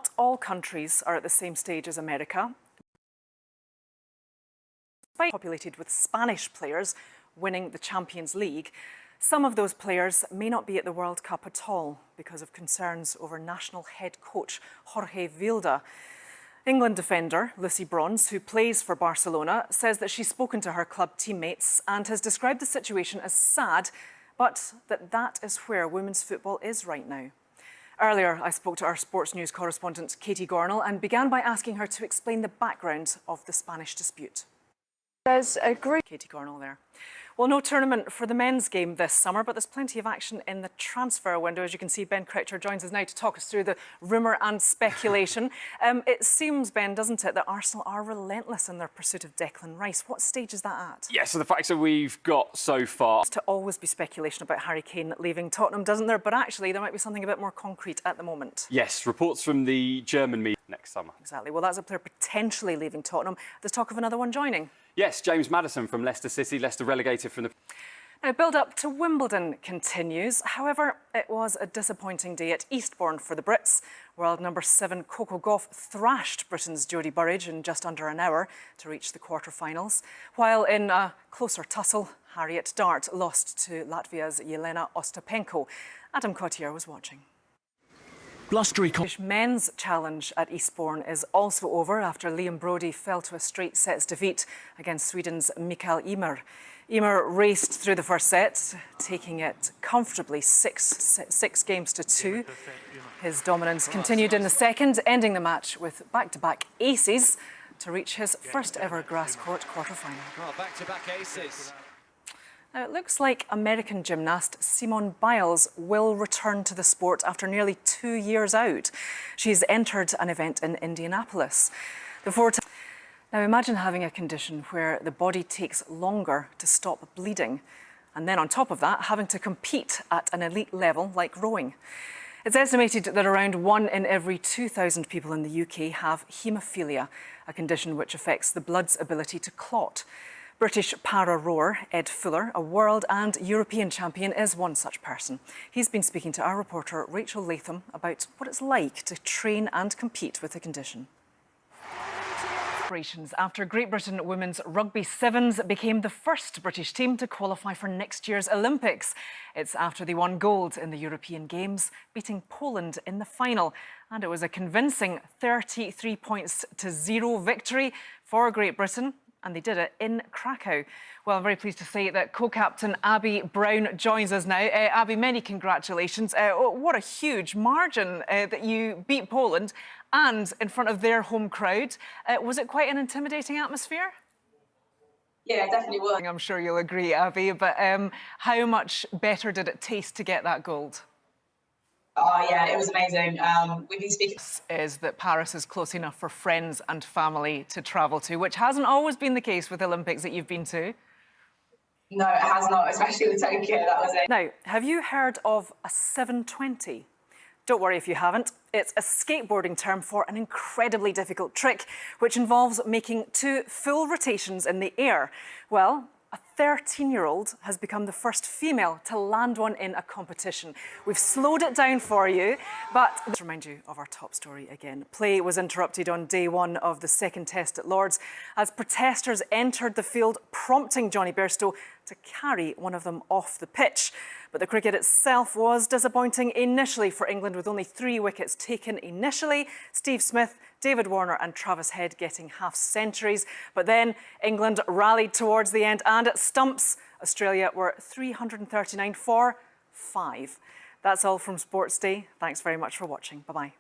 not all countries are at the same stage as America. Despite populated with Spanish players winning the Champions League, some of those players may not be at the World Cup at all because of concerns over national head coach Jorge Vilda. England defender Lucy Bronze, who plays for Barcelona, says that she's spoken to her club teammates and has described the situation as sad, but that is where women's football is right now. Earlier, I spoke to our sports news correspondent Katie Gornall and began by asking her to explain the background of the Spanish dispute. There's a group... Katie Gornall there. Well, no tournament for the men's game this summer, but there's plenty of action in the transfer window. As you can see, Ben Croucher joins us now to talk us through the rumour and speculation. It seems, Ben, doesn't it, that Arsenal are relentless in their pursuit of Declan Rice. What stage is that at? Yeah, so the facts that we've got so far... To always be speculation about Harry Kane leaving Tottenham, doesn't there? But actually, there might be something a bit more concrete at the moment. Yes, reports from the German media next summer. Exactly. Well, that's a player potentially leaving Tottenham. There's talk of another one joining. Yes, James Maddison from Leicester City. Leicester relegated from the... Now, build-up to Wimbledon continues. However, it was a disappointing day at Eastbourne for the Brits. World number 7 Coco Gauff thrashed Britain's Jodie Burrage in just under an hour to reach the quarter-finals, while in a closer tussle, Harriet Dart lost to Latvia's Jelena Ostapenko. Adam Cottier was watching. Blustery men's challenge at Eastbourne is also over after Liam Brodie fell to a straight sets defeat against Sweden's Mikael Ymer. Ymer raced through the first set, taking it comfortably 6 games to 2. His dominance continued in the second, ending the match with back-to-back aces to reach his first ever grass court quarter-final. Well, back-to-back aces. Now, it looks like American gymnast Simone Biles will return to the sport after nearly 2 years out. She's entered an event in Indianapolis. Now, imagine having a condition where the body takes longer to stop bleeding, and then on top of that, having to compete at an elite level like rowing. It's estimated that around 1 in every 2,000 people in the UK have haemophilia, a condition which affects the blood's ability to clot. British para-rower Ed Fuller, a world and European champion, is one such person. He's been speaking to our reporter Rachel Latham about what it's like to train and compete with the condition. After Great Britain women's rugby sevens became the first British team to qualify for next year's Olympics. It's after they won gold in the European Games, beating Poland in the final. And it was a convincing 33 points to 0 victory for Great Britain. And they did it in Krakow. Well, I'm very pleased to say that co-captain Abby Brown joins us now. Abby, many congratulations. What a huge margin that you beat Poland and in front of their home crowd. Was it quite an intimidating atmosphere? Yeah, definitely was. I'm sure you'll agree, Abby, but how much better did it taste to get that gold? Oh, yeah, it was amazing. We've been speaking... Is that Paris is close enough for friends and family to travel to, which hasn't always been the case with Olympics that you've been to. No, it has not, especially with Tokyo, that was it. Now, have you heard of a 720? Don't worry if you haven't. It's a skateboarding term for an incredibly difficult trick, which involves making 2 full rotations in the air. Well, a 13-year-old has become the first female to land one in a competition. We've slowed it down for you, but let's remind you of our top story again. Play was interrupted on day 1 of the second test at Lord's as protesters entered the field, prompting Johnny Bairstow to carry one of them off the pitch. But the cricket itself was disappointing initially for England, with only 3 wickets taken initially. Steve Smith, David Warner and Travis Head getting half-centuries. But then England rallied towards the end, and at stumps, Australia were 339 for 5. That's all from Sports Day. Thanks very much for watching. Bye-bye.